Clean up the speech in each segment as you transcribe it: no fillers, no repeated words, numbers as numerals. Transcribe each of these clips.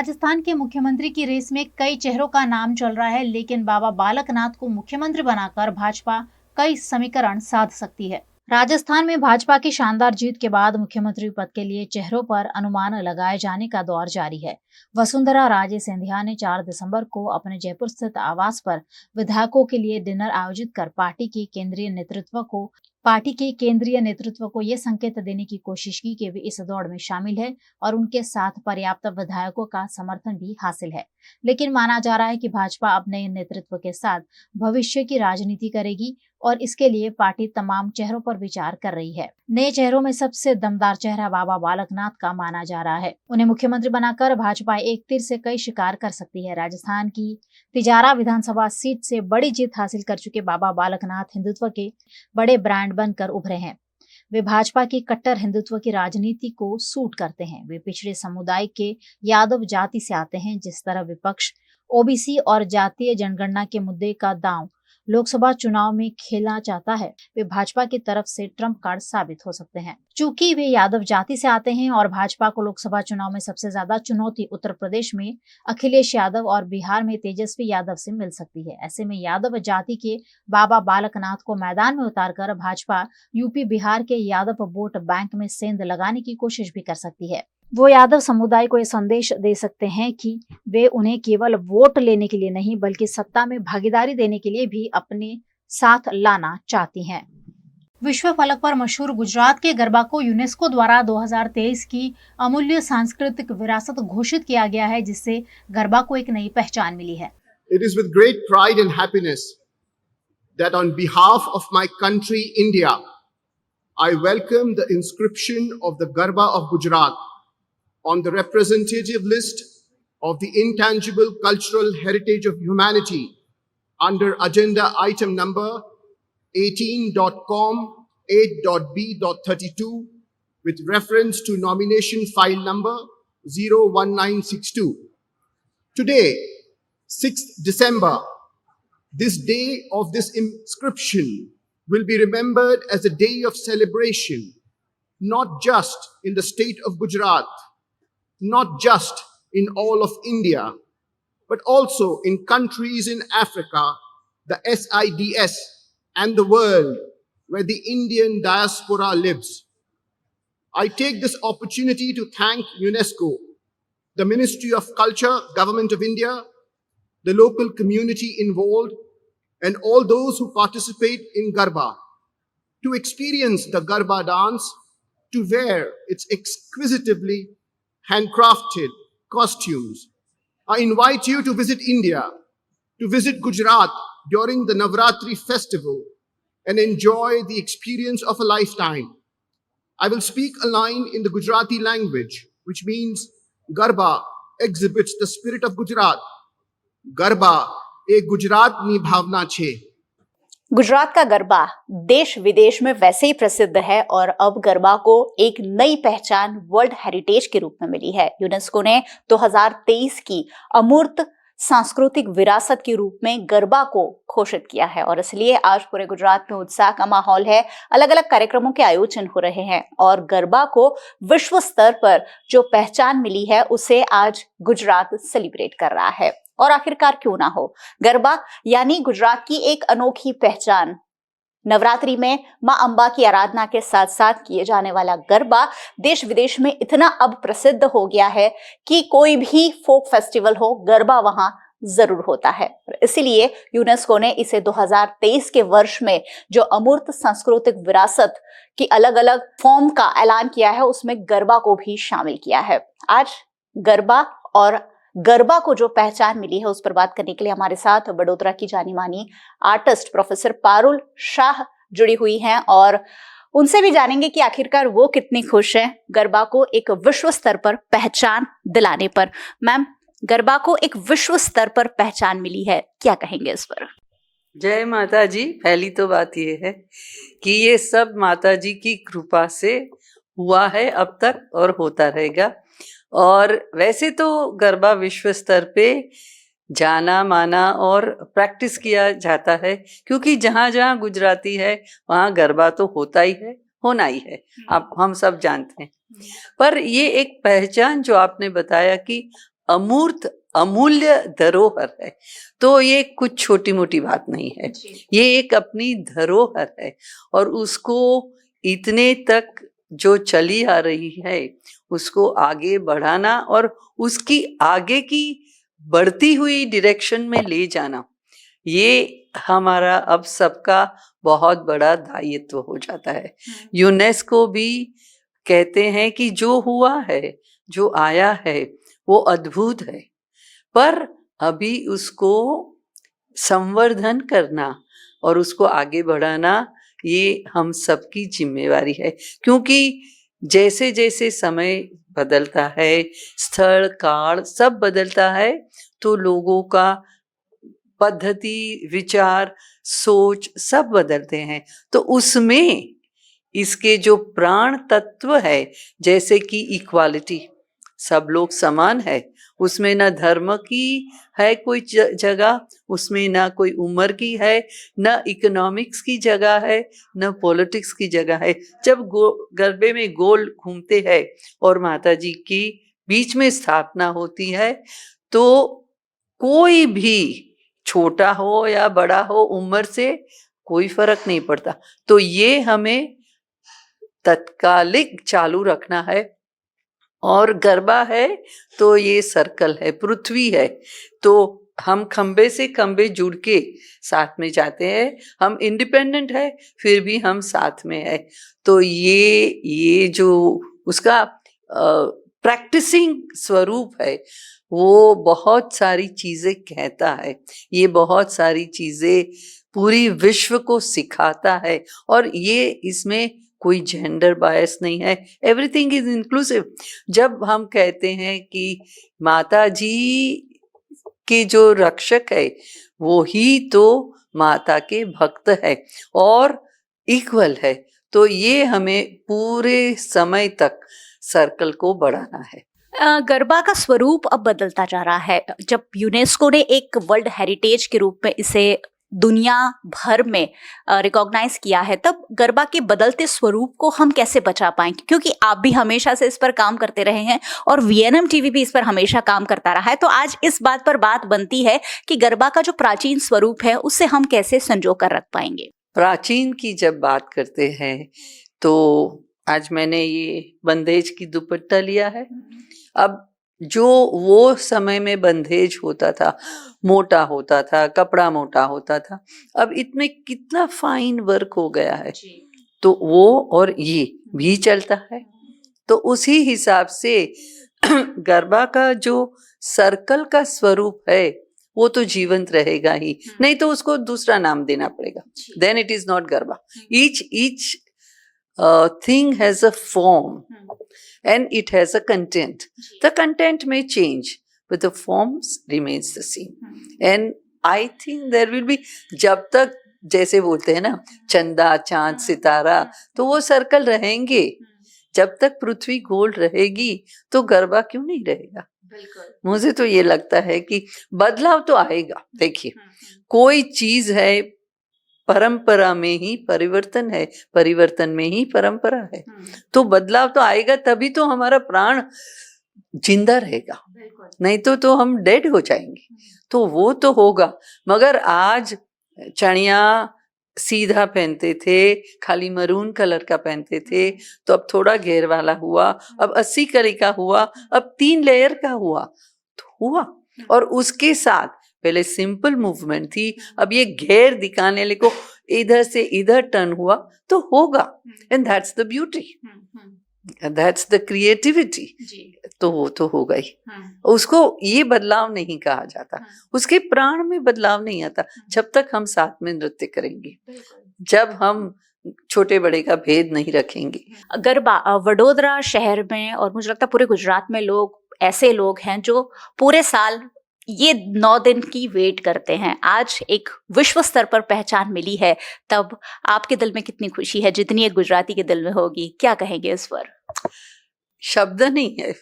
राजस्थान के मुख्यमंत्री की रेस में कई चेहरों का नाम चल रहा है, लेकिन बाबा बालकनाथ को मुख्यमंत्री बनाकर भाजपा कई समीकरण साध सकती है। राजस्थान में भाजपा की शानदार जीत के बाद मुख्यमंत्री पद के लिए चेहरों पर अनुमान लगाए जाने का दौर जारी है। वसुंधरा राजे सिंधिया ने 4 दिसंबर को अपने जयपुर स्थित आवास पर विधायकों के लिए डिनर आयोजित कर पार्टी के केंद्रीय नेतृत्व को ये संकेत देने की कोशिश की कि वे इस दौड़ में शामिल है और उनके साथ पर्याप्त विधायकों का समर्थन भी हासिल है। लेकिन माना जा रहा है कि भाजपा अब नए नेतृत्व के साथ भविष्य की राजनीति करेगी और इसके लिए पार्टी तमाम चेहरों पर विचार कर रही है। नए चेहरों में सबसे दमदार चेहरा बाबा बालकनाथ का माना जा रहा है। उन्हें मुख्यमंत्री बनाकर भाजपा एक तीर से कई शिकार कर सकती है। राजस्थान की तिजारा विधानसभा सीट से बड़ी जीत हासिल कर चुके बाबा बालकनाथ हिंदुत्व के बड़े ब्रांड बनकर उभरे हैं। वे भाजपा की कट्टर हिंदुत्व की राजनीति को सूट करते हैं। वे पिछड़े समुदाय के यादव जाति से आते हैं। जिस तरह विपक्ष ओबीसी और जातीय जनगणना के मुद्दे का दांव लोकसभा चुनाव में खेलना चाहता है, वे भाजपा की तरफ से ट्रम्प कार्ड साबित हो सकते हैं। चूंकि वे यादव जाति से आते हैं और भाजपा को लोकसभा चुनाव में सबसे ज्यादा चुनौती उत्तर प्रदेश में अखिलेश यादव और बिहार में तेजस्वी यादव से मिल सकती है। ऐसे में यादव जाति के बाबा बालकनाथ को मैदान में उतारकर भाजपा यूपी बिहार के यादव वोट बैंक में सेंध लगाने की कोशिश भी कर सकती है। वो यादव समुदाय को यह संदेश दे सकते हैं कि वे उन्हें केवल वोट लेने के लिए नहीं बल्कि सत्ता में भागीदारी देने के लिए भी अपने साथ लाना चाहती हैं। विश्व फलक पर मशहूर गुजरात के गरबा को यूनेस्को द्वारा 2023 की अमूल्य सांस्कृतिक विरासत घोषित किया गया है, जिससे गरबा को एक नई पहचान मिली है। It is with great pride and happiness that on behalf of my country India, I welcome the inscription of the Garba of Gujarat on the representative list of the intangible cultural heritage of humanity under agenda item number 18.com 8.b.32 with reference to nomination file number 01962. Today, 6th December, this day of this inscription will be remembered as a day of celebration, not just in the state of Gujarat, not just in all of India, but also in countries in Africa, the SIDS, and the world where the Indian diaspora lives. I take this opportunity to thank UNESCO, the Ministry of Culture, Government of India, the local community involved, and all those who participate in Garba, to experience the Garba dance, to wear its exquisitely handcrafted costumes. I invite you to visit India, to visit Gujarat during the Navratri festival and enjoy the experience of a lifetime. I will speak a line in the Gujarati language, which means Garba exhibits the spirit of Gujarat. Garba एक गुजरातनी भावना छे। गुजरात का गरबा देश विदेश में वैसे ही प्रसिद्ध है और अब गरबा को एक नई पहचान वर्ल्ड हेरिटेज के रूप में मिली है। यूनेस्को ने 2023 की अमूर्त सांस्कृतिक विरासत के रूप में गरबा को घोषित किया है और इसलिए आज पूरे गुजरात में उत्साह का माहौल है। अलग अलग कार्यक्रमों के आयोजन हो रहे हैं और गरबा को विश्व स्तर पर जो पहचान मिली है उसे आज गुजरात सेलिब्रेट कर रहा है। और आखिरकार क्यों ना हो, गरबा यानी गुजरात की एक अनोखी पहचान। नवरात्रि में मां अंबा की आराधना के साथ साथ किए जाने वाला गरबा देश विदेश में इतना अब प्रसिद्ध हो गया है कि कोई भी फोक फेस्टिवल हो, गरबा वहां जरूर होता है। इसीलिए यूनेस्को ने इसे 2023 के वर्ष में जो अमूर्त सांस्कृतिक विरासत की अलग अलग फॉर्म का ऐलान किया है उसमें गरबा को भी शामिल किया है। आज गरबा और गरबा को जो पहचान मिली है उस पर बात करने के लिए हमारे साथ बड़ोदरा की जानी मानी आर्टिस्ट प्रोफेसर पारुल शाह जुड़ी हुई हैं और उनसे भी जानेंगे कि आखिरकार वो कितनी खुश हैं गरबा को एक विश्व स्तर पर पहचान दिलाने पर। मैम, गरबा को एक विश्व स्तर पर पहचान मिली है, क्या कहेंगे इस पर? जय माता जी। पहली तो बात ये है कि ये सब माता जी की कृपा से हुआ है अब तक और होता रहेगा। और वैसे तो गरबा विश्व स्तर पे जाना माना और प्रैक्टिस किया जाता है क्योंकि जहाँ जहाँ गुजराती है वहाँ गरबा तो होता ही है, होना ही है, आप हम सब जानते हैं। पर ये एक पहचान जो आपने बताया कि अमूर्त अमूल्य धरोहर है। तो ये कुछ छोटी मोटी बात नहीं है, ये एक अपनी धरोहर है और उसको इतने तक जो चली आ रही है उसको आगे बढ़ाना और उसकी आगे की बढ़ती हुई डायरेक्शन में ले जाना, ये हमारा अब सबका बहुत बड़ा दायित्व हो जाता है। यूनेस्को भी कहते हैं कि जो हुआ है, जो आया है, वो अद्भुत है, पर अभी उसको संवर्धन करना और उसको आगे बढ़ाना ये हम सबकी जिम्मेवारी है। क्योंकि जैसे जैसे समय बदलता है, स्थल काल सब बदलता है, तो लोगों का पद्धति, विचार, सोच सब बदलते हैं। तो उसमें इसके जो प्राण तत्व है, जैसे कि इक्वालिटी, सब लोग समान है, उसमें ना धर्म की है कोई जगह, उसमें ना कोई उम्र की है, ना इकोनॉमिक्स की जगह है, ना पॉलिटिक्स की जगह है। जब गरबे में गोल घूमते हैं और माता जी की बीच में स्थापना होती है, तो कोई भी छोटा हो या बड़ा हो, उम्र से कोई फर्क नहीं पड़ता। तो ये हमें तत्कालिक चालू रखना है। और गरबा है तो ये सर्कल है, पृथ्वी है, तो हम खंबे से खंबे जुड़ के साथ में जाते हैं। हम इंडिपेंडेंट है, फिर भी हम साथ में है। तो ये जो उसका प्रैक्टिसिंग स्वरूप है, वो बहुत सारी चीजें कहता है, ये बहुत सारी चीजें पूरी विश्व को सिखाता है। और ये इसमें कोई जेंडर बायस नहीं है, एवरीथिंग इज इंक्लूसिव। जब हम कहते हैं कि माता जी के जो रक्षक है वो ही तो माता के भक्त है और इक्वल है, तो ये हमें पूरे समय तक सर्कल को बढ़ाना है। गरबा का स्वरूप अब बदलता जा रहा है। जब यूनेस्को ने एक वर्ल्ड हेरिटेज के रूप में इसे दुनिया भर में रिकॉग्नाइज किया है, तब गरबा के बदलते स्वरूप को हम कैसे बचा पाएंगे? क्योंकि आप भी हमेशा से इस पर काम करते रहे हैं और वीएनएम टीवी भी इस पर हमेशा काम करता रहा है। तो आज इस बात पर बात बनती है कि गरबा का जो प्राचीन स्वरूप है उससे हम कैसे संजो कर रख पाएंगे। प्राचीन की जब बात करते हैं तो आज मैंने ये बंदेज की दुपट्टा लिया है। अब जो वो समय में बंदेज होता था, मोटा होता था, कपड़ा मोटा होता था, अब इसमें कितना फाइन वर्क हो गया है, तो वो और ये भी चलता है। तो उसी हिसाब से गरबा का जो सर्कल का स्वरूप है वो तो जीवंत रहेगा ही, नहीं तो उसको दूसरा नाम देना पड़ेगा, then it is not garba. each thing has a form and it has a content. The content may change but the forms remains the same. And I think there will be, जब तक जैसे बोलते हैं ना चंदा चांद सितारा, तो वो सर्कल रहेंगे। जब तक पृथ्वी गोल रहेगी तो गरबा क्यों नहीं रहेगा? मुझे तो ये लगता है कि बदलाव तो आएगा। देखिए, कोई चीज है, परंपरा में ही परिवर्तन है, परिवर्तन में ही परंपरा है, तो बदलाव तो आएगा, तभी तो हमारा प्राण जिंदा रहेगा, नहीं तो हम डेड हो जाएंगे। तो वो तो होगा। मगर आज चनिया सीधा पहनते थे, खाली मरून कलर का पहनते थे, तो अब थोड़ा घेर वाला हुआ, अब 80 कली का हुआ, अब 3 लेयर का हुआ, तो हुआ। और उसके साथ पहले सिंपल मूवमेंट थी, अब ये घेर दिखाने को इधर से इधर टर्न हुआ, तो होगा। And that's the beauty, that's the creativity. तो वो तो होगा ही। उसको ये बदलाव नहीं कहा जाता, उसके प्राण में बदलाव नहीं आता जब तक हम साथ में नृत्य करेंगे, जब हम छोटे बड़े का भेद नहीं रखेंगे। गरबा वडोदरा शहर में और मुझे लगता है पूरे गुजरात में ऐसे लोग हैं जो पूरे साल ये 9 दिन की वेट करते हैं। आज एक विश्व स्तर पर पहचान मिली है, तब आपके दिल में कितनी खुशी है जितनी एक गुजराती के दिल में होगी? क्या कहेंगे इस पर? शब्द नहीं है,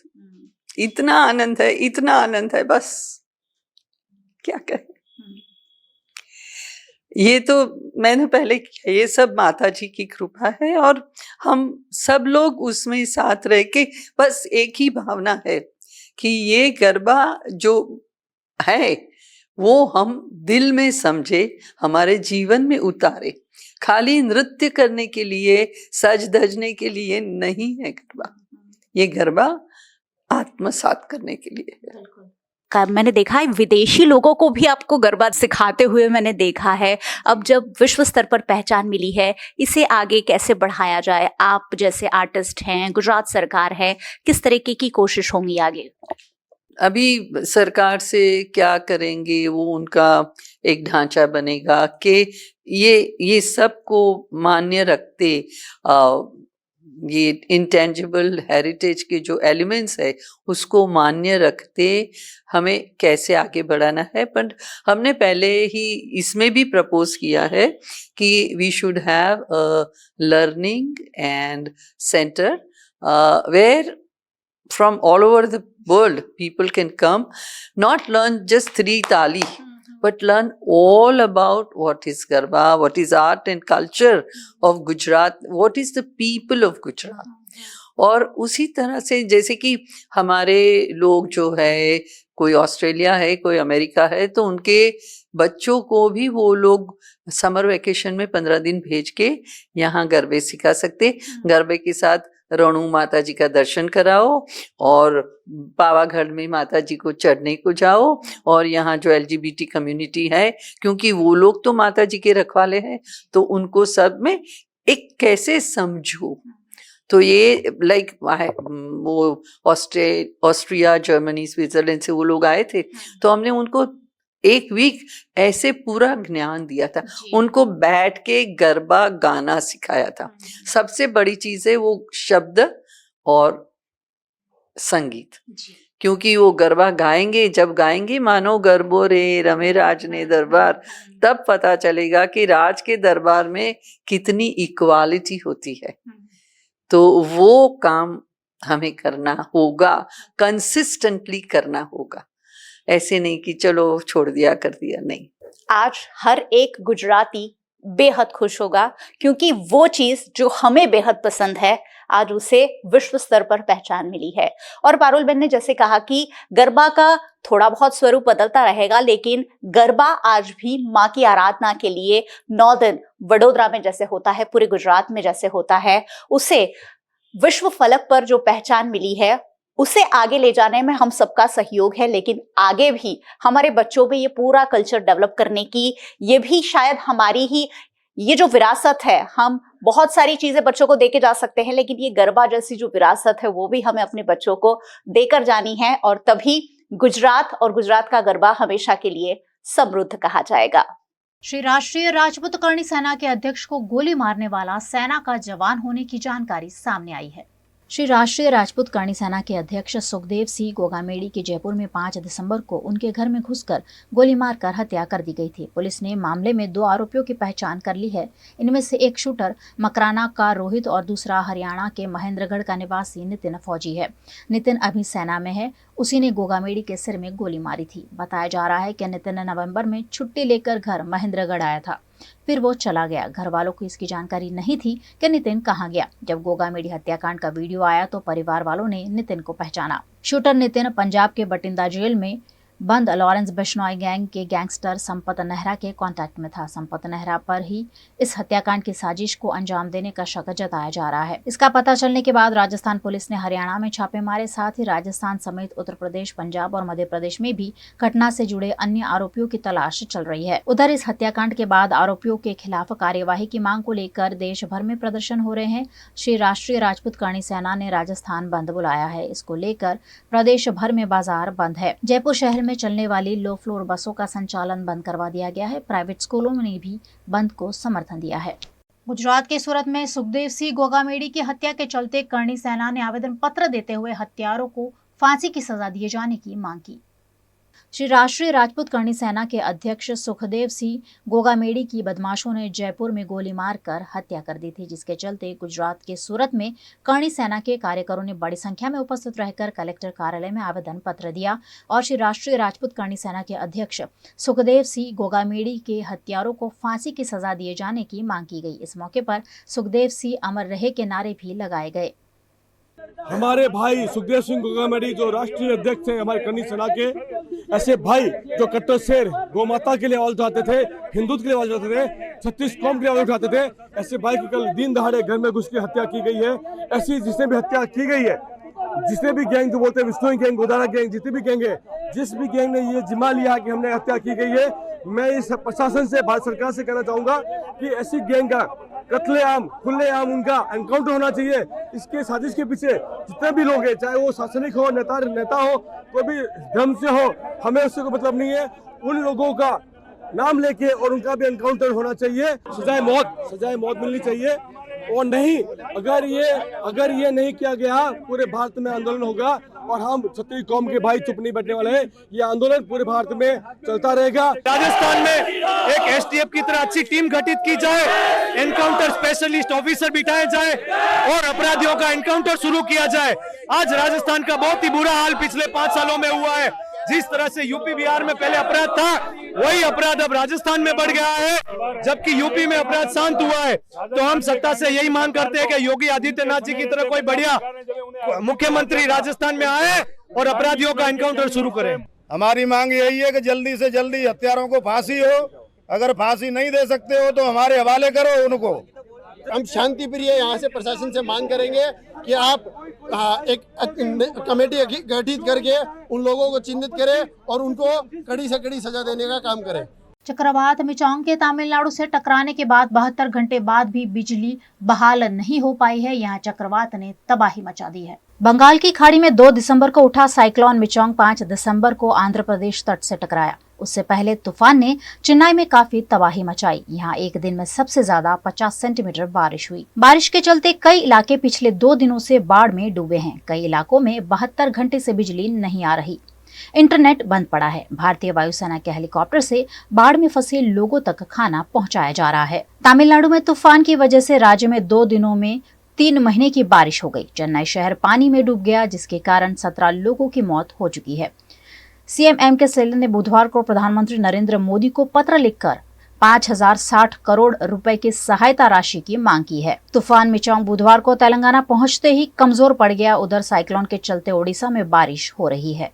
इतना आनंद है, इतना आनंद है, बस क्या कहें। ये तो मैंने पहले किया, ये सब माता जी की कृपा है और हम सब लोग उसमें साथ रह के बस एक ही भावना है कि ये गरबा जो है वो हम दिल में समझे, हमारे जीवन में उतारे। खाली नृत्य करने के लिए, सज धजने के लिए नहीं है गरबा। ये गरबा आत्मसात करने के लिए है। मैंने देखा है विदेशी लोगों को भी आपको गरबा सिखाते हुए मैंने देखा है। अब जब विश्व स्तर पर पहचान मिली है, इसे आगे कैसे बढ़ाया जाए? आप जैसे आर्टिस्ट हैं, गुजरात सरकार है, किस तरीके की कोशिश होंगी आगे? अभी सरकार से क्या करेंगे, वो उनका एक ढांचा बनेगा कि ये सबको मान्य रखते, ये इंटेंजिबल हेरिटेज के जो एलिमेंट्स है उसको मान्य रखते हमें कैसे आगे बढ़ाना है। पर हमने पहले ही इसमें भी प्रपोज किया है कि we should have a learning and center where from all over the world people can come, not learn just 3 tali, but learn all about what is garba, what is art and culture of Gujarat, what is the people of Gujarat. और उसी तरह से जैसे कि हमारे लोग जो है, कोई ऑस्ट्रेलिया है, कोई अमेरिका है, तो उनके बच्चों को भी वो लोग समर वेकेशन में 15 दिन भेज के यहाँ गरबे सिखा सकते। गरबे के साथ रणु माता जी का दर्शन कराओ और पावागढ़ में माता जी को चढ़ने को जाओ, और यहाँ जो LGBT कम्युनिटी है, क्योंकि वो लोग तो माता जी के रखवाले हैं, तो उनको सब में एक कैसे समझो। तो ये लाइक वो ऑस्ट्रिया, जर्मनी, स्विट्जरलैंड से वो लोग आए थे, तो हमने उनको 1 वीक ऐसे पूरा ज्ञान दिया था, उनको बैठ के गरबा गाना सिखाया था। सबसे बड़ी चीज है वो शब्द और संगीत, क्योंकि वो गरबा गाएंगे, जब गाएंगे मानो गरबो रे रमे राज ने दरबार, तब पता चलेगा कि राज के दरबार में कितनी इक्वालिटी होती है। तो वो काम हमें करना होगा, कंसिस्टेंटली करना होगा, ऐसे नहीं कि चलो छोड़ दिया कर दिया, नहीं। आज हर एक गुजराती बेहद खुश होगा क्योंकि वो चीज जो हमें बेहद पसंद है आज उसे विश्व स्तर पर पहचान मिली है। और पारुल बहन ने जैसे कहा कि गरबा का थोड़ा बहुत स्वरूप बदलता रहेगा, लेकिन गरबा आज भी माँ की आराधना के लिए 9 दिन वडोदरा में जैसे होता है, पूरे गुजरात में जैसे होता है, उसे विश्व फलक पर जो पहचान मिली है उसे आगे ले जाने में हम सबका सहयोग है। लेकिन आगे भी हमारे बच्चों में ये पूरा कल्चर डेवलप करने की, ये भी शायद हमारी ही ये जो विरासत है, हम बहुत सारी चीजें बच्चों को देके जा सकते हैं, लेकिन ये गरबा जैसी जो विरासत है वो भी हमें अपने बच्चों को देकर जानी है, और तभी गुजरात और गुजरात का गरबा हमेशा के लिए समृद्ध कहा जाएगा। श्री राष्ट्रीय राजपूत करणी सेना के अध्यक्ष को गोली मारने वाला सेना का जवान होने की जानकारी सामने आई है। श्री राष्ट्रीय राजपूत करणी सेना के अध्यक्ष सुखदेव सिंह गोगामेड़ी की जयपुर में 5 दिसंबर को उनके घर में घुसकर गोली मारकर हत्या कर दी गई थी। पुलिस ने मामले में 2 आरोपियों की पहचान कर ली है। इनमें से एक शूटर मकराना का रोहित और दूसरा हरियाणा के महेंद्रगढ़ का निवासी नितिन फौजी है। नितिन अभी सेना में है, उसी ने गोगामेड़ी के सिर में गोली मारी थी। बताया जा रहा है कि नितिन नवंबर में छुट्टी लेकर घर महेंद्रगढ़ आया था, फिर वो चला गया। घर वालों को इसकी जानकारी नहीं थी कि नितिन कहाँ गया। जब गोगामेड़ी हत्याकांड का वीडियो आया तो परिवार वालों ने नितिन को पहचाना। शूटर नितिन पंजाब के बटिंदा जेल में बंद लॉरेंस बिश्नोई गैंग के गैंगस्टर संपत नेहरा के कांटेक्ट में था। संपत नेहरा पर ही इस हत्याकांड की साजिश को अंजाम देने का शक जताया जा रहा है। इसका पता चलने के बाद राजस्थान पुलिस ने हरियाणा में छापे मारे, साथ ही राजस्थान समेत उत्तर प्रदेश, पंजाब और मध्य प्रदेश में भी घटना से जुड़े अन्य आरोपियों की तलाश चल रही है। उधर इस हत्याकांड के बाद आरोपियों के खिलाफ कार्यवाही की मांग को लेकर देश भर में प्रदर्शन हो रहे हैं। श्री राष्ट्रीय राजपूत करणी सेना ने राजस्थान बंद बुलाया है। इसको लेकर प्रदेश भर में बाजार बंद है। जयपुर शहर में चलने वाली लो फ्लोर बसों का संचालन बंद करवा दिया गया है। प्राइवेट स्कूलों ने भी बंद को समर्थन दिया है। गुजरात के सूरत में सुखदेव सिंह गोगामेड़ी की हत्या के चलते करणी सेना ने आवेदन पत्र देते हुए हत्यारों को फांसी की सजा दिए जाने की मांग की। श्री राष्ट्रीय राजपूत करणी सेना के अध्यक्ष सुखदेव सिंह गोगामेड़ी की बदमाशों ने जयपुर में गोली मारकर हत्या कर दी थी, जिसके चलते गुजरात के सूरत में करणी सेना के कार्यकरों ने बड़ी संख्या में उपस्थित रहकर कलेक्टर कार्यालय में आवेदन पत्र दिया और श्री राष्ट्रीय राजपूत करणी सेना के अध्यक्ष सुखदेव सिंह गोगामेड़ी के हत्यारों को फांसी की सजा दिए जाने की मांग की गई। इस मौके पर सुखदेव सिंह अमर रहे के नारे भी लगाए गए। हमारे भाई सुखदेव सिंह गोगामेडी जो राष्ट्रीय अध्यक्ष हैं हमारे कर्णी सेना के, ऐसे भाई जो कट्टर शेर गौ माता के लिए आवाज उठाते थे, हिंदुत्व के लिए आवाज उठाते थे, 36 कौम के लिए आवाज उठाते थे, ऐसे भाई की कल दिन दहाड़े घर में घुस के हत्या की गई है। ऐसी जिसने भी हत्या की गई है, जिसने भी गैंग जो बोलते हैं विष्णु गैंग, गोदारा गैंग, जितने भी गैंग है, जिस भी गैंग ने ये जिम्मा लिया कि हमने हत्या की गई है, मैं इस प्रशासन से, भारत सरकार से कहना चाहूंगा कि ऐसी गैंग का कत्लेआम, खुलेआम उनका एनकाउंटर होना चाहिए। इसके साजिश के पीछे जितने भी लोग हैं, चाहे वो शासनिक हो, नेता हो, कोई भी धर्म से हो, हमें उससे कोई मतलब नहीं है। उन लोगों का नाम लेके और उनका भी एनकाउंटर होना चाहिए। सजाए मौत मिलनी चाहिए। और नहीं, अगर ये नहीं किया गया, पूरे भारत में आंदोलन होगा और हम छत्तीस कौम के भाई चुप नहीं बैठने वाले हैं। ये आंदोलन पूरे भारत में चलता रहेगा। राजस्थान में एक एसटीएफ की तरह अच्छी टीम गठित की जाए, एनकाउंटर स्पेशलिस्ट ऑफिसर बिठाए जाए और अपराधियों का एनकाउंटर शुरू किया जाए। आज राजस्थान का बहुत ही बुरा हाल पिछले 5 सालों में हुआ है। जिस तरह से यूपी बिहार में पहले अपराध था, वही अपराध अब राजस्थान में बढ़ गया है, जबकि यूपी में अपराध शांत हुआ है। तो हम सत्ता से यही मांग करते हैं कि योगी आदित्यनाथ जी की तरह कोई बढ़िया मुख्यमंत्री राजस्थान में आए और अपराधियों का एनकाउंटर शुरू करें। हमारी मांग यही है कि जल्दी से जल्दी हत्यारों को फांसी हो। अगर फांसी नहीं दे सकते हो तो हमारे हवाले करो उनको। हम शांति प्रिय यहाँ से प्रशासन से मांग करेंगे कि आप एक कमेटी गठित करके उन लोगों को चिन्हित करें और उनको कड़ी से कड़ी सजा देने का काम करें। चक्रवात मिचांग के तमिलनाडु से टकराने के बाद 72 घंटे बाद भी बिजली बहाल नहीं हो पाई है। यहाँ चक्रवात ने तबाही मचा दी है। बंगाल की खाड़ी में 2 दिसंबर को उठा साइक्लोन मिचांग 5 दिसंबर को आंध्र प्रदेश तट से टकराया। उससे पहले तूफान ने चेन्नई में काफी तबाही मचाई। यहाँ एक दिन में सबसे ज्यादा 50 सेंटीमीटर बारिश हुई। बारिश के चलते कई इलाके पिछले 2 दिनों से बाढ़ में डूबे हैं। कई इलाकों में 72 घंटे से बिजली नहीं आ रही, इंटरनेट बंद पड़ा है। भारतीय वायुसेना के हेलीकॉप्टर से बाढ़ में फंसे लोगों तक खाना पहुंचाया जा रहा है। तमिलनाडु में तूफान की वजह से राज्य में 2 दिनों में 3 महीने की बारिश हो गई। चेन्नई शहर पानी में डूब गया, जिसके कारण 17 लोगों की मौत हो चुकी है। CM MK. स्टैलिन ने बुधवार को प्रधानमंत्री नरेंद्र मोदी को पत्र लिखकर 5060 करोड़ रुपए की सहायता राशि की मांग की है। तूफान मिचांग बुधवार को तेलंगाना पहुंचते ही कमजोर पड़ गया। उधर साइक्लोन के चलते ओडिशा में बारिश हो रही है।